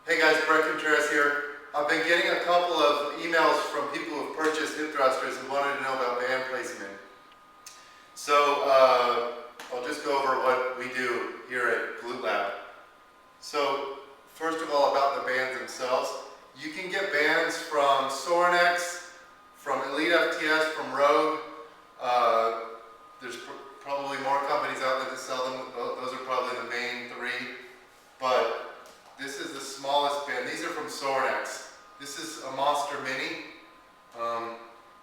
Hey guys, Bret Contreras here. I've been getting a couple of emails from people who've purchased hip thrusters and wanted to know about band placement. So I'll just go over what we do here at Glute Lab. So first of all, about the bands themselves. You can get bands from Sorinex, from Elite FTS, from Rogue. There's probably more companies out there that sell them. Those are probably the main three. But this is the smallest band. These are from Sorinex. This is a Monster Mini.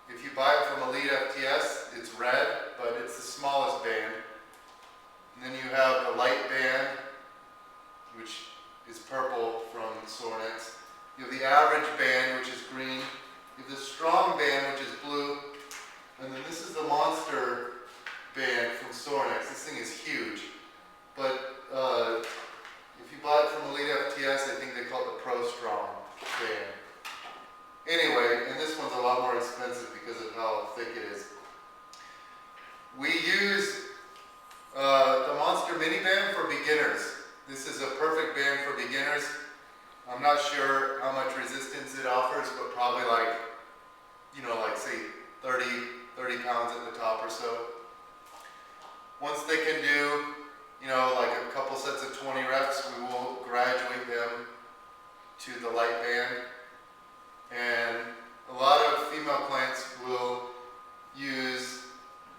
If you buy it from Elite FTS, it's red, but it's the smallest band. And then you have the light band, which is purple from Sorinex. You have the average band, which is green. You have the strong band, which is blue. And then this is the Monster band from Sorinex. This thing is huge. But if you buy it from Elite FTS, I think they call it the Pro Strong band. Anyway, and this one's a lot more expensive because of how thick it is. We use the Monster Mini band for beginners. This is a perfect band for beginners. I'm not sure how much resistance it offers, but probably like say 30 pounds at the top or so. Once they can do like a couple sets of 20 reps, we will graduate them to the light band. And a lot of female clients will use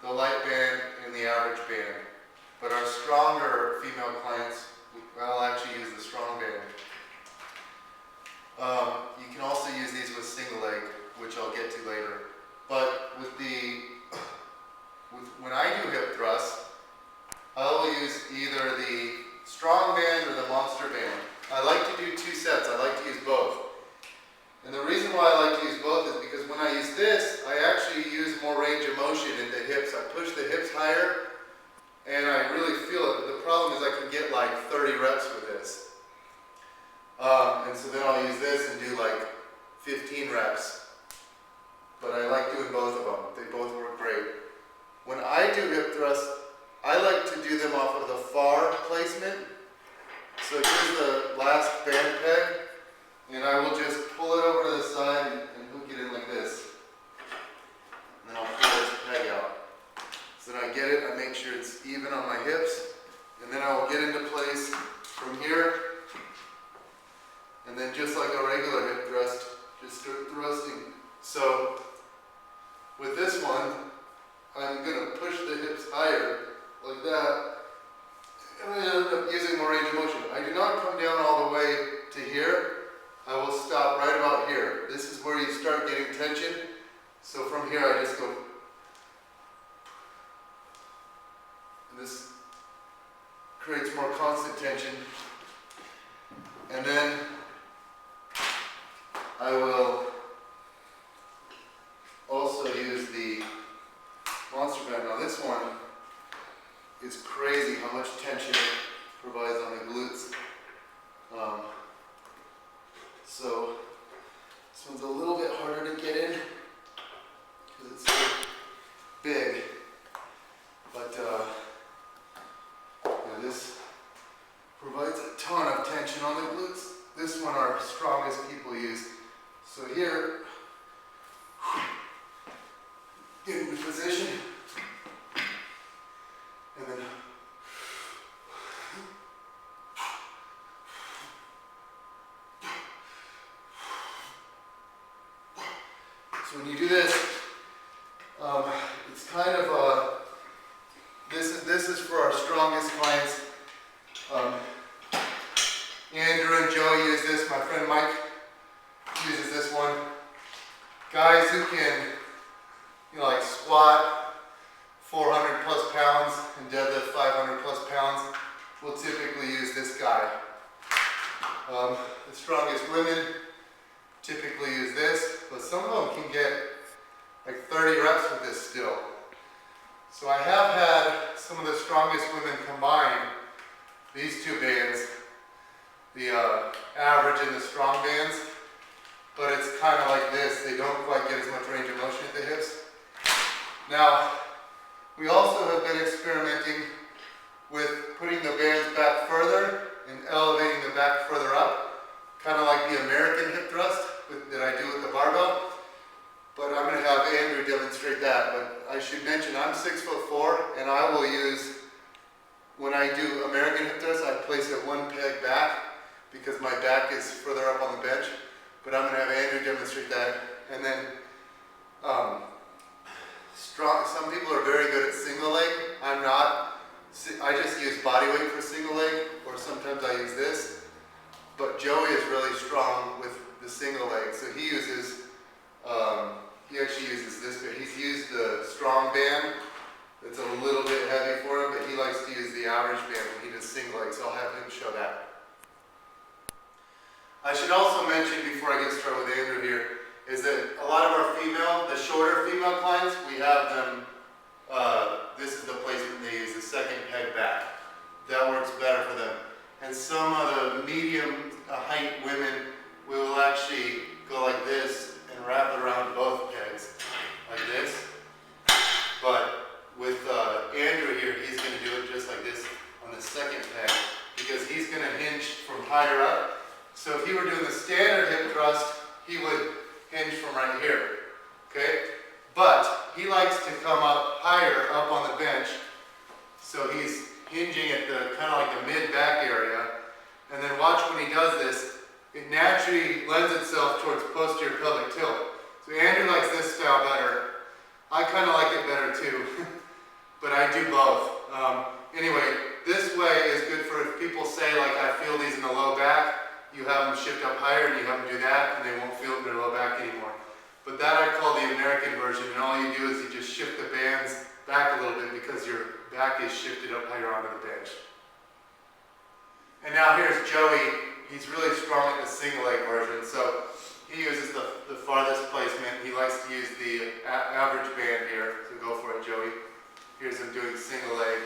the light band and the average band. But our stronger female clients will actually use the strong band. You can also use these with single leg, which I'll get to later. But when I do hip thrusts, I will use either the strong band or the Monster band. I like to do two sets. I like to use both. And the reason why I like to use both is because when I use this, I actually use more range of motion in the hips. I push the hips higher, and I really feel it. But the problem is I can get like 30 reps with this. And so then I'll use this and do like 15 reps. But I like doing both of them. They both work great. When I do hip thrusts, I like to do them off of the far placement. So here's the last band peg, and I will just pull it over to the side and hook it in like this. And then I'll pull this peg out. So then I get it, I make sure it's even on my hips, and then I will get into place from here. And then just like a regular hip thrust, just start thrusting. So with this one, I'm going to push the hips higher like that, and I end up using more range of motion. I do not come down all the way to here. I will stop right about here. This is where you start getting tension. So from here I just go, and this creates more constant tension. And then I will also use the Monster band. Now this one is crazy how much tension it provides on the glutes. So this one's a little bit harder to get in because it's so big. But this provides a ton of tension on the glutes. This one our strongest people use. So here, get into position, and then so when you do this, it's kind of this is for our strongest clients. Andrew and Joe use this. My friend Mike uses this one. Guys who can like squat 400 plus pounds and deadlift 500 plus pounds will typically use this guy. The strongest women typically use this, but some of them can get like 30 reps with this still. So I have had some of the strongest women combine these two bands, the average and the strong bands, but it's kind of like this. They don't quite get as much range of motion at the hips. Now, we also have been experimenting with putting the bands back further and elevating the back further up, kind of use, when I do American hip thrust, I place it one peg back because my back is further up on the bench. But I'm going to have Andrew demonstrate that. And then some people are very good at single leg. I'm not. I just use body weight for single leg, or sometimes I use this. But Joey is really strong with the single leg, so he uses, he actually uses this, but he's used the strong band. It's a little bit heavy for him, but he likes to use the average band when he does single leg, so I'll have him show that. I should also mention before I get started with Andrew here, is that a lot of our the shorter female clients, we have them, this is the placement they use, the second peg back. That works better for them. And some of the medium height women, we will actually go like this and wrap it around both pegs, like this. But with Andrew here, he's going to do it just like this on the second peg, because he's going to hinge from higher up. So if he were doing the standard hip thrust, he would hinge from right here, okay? But he likes to come up higher up on the bench, so he's hinging at the kind of like the mid-back area. And then watch when he does this, it naturally lends itself towards posterior pelvic tilt. So Andrew likes this style better. I kind of like it better too, but I do both. Anyway, this way is good for if people say, like, I feel these in the low back, you have them shift up higher and you have them do that, and they won't feel it in their low back anymore. But that I call the American version, and all you do is you just shift the bands back a little bit because your back is shifted up higher onto the bench. And now here's Joey. He's really strong at the single leg version, so he uses the farthest placement. He likes to use the average band here, so go for it, Joey. Here's him doing single leg.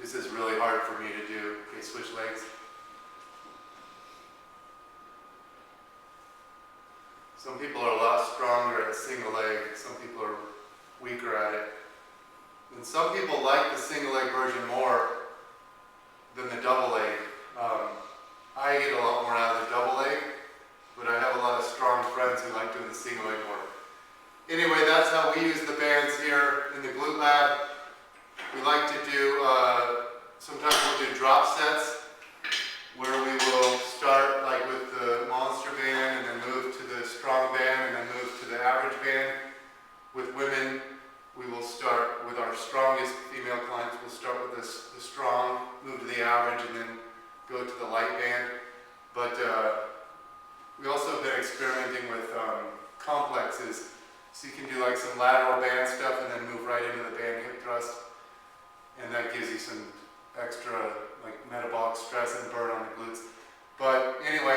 This is really hard for me to do. Okay, switch legs. Some people are a lot stronger at single leg. Some people are weaker at it. And some people like the single leg version more than the double leg. I get a lot more out of the double leg, but I have a lot of strong friends who like doing the single leg more. Anyway, that's how we use the bands here in the glute lab. We like to do, sometimes we'll do drop sets where we will start like with the monster band and then move to the strong band and then move to the average band. With women, we will start with our strongest female clients. We'll start with the strong, move to the average, and then go to the light band. But we also have been experimenting with complexes. So you can do like some lateral band stuff and then move right into the band hip thrust. And that gives you some extra like metabolic stress and burn on the glutes. But anyway,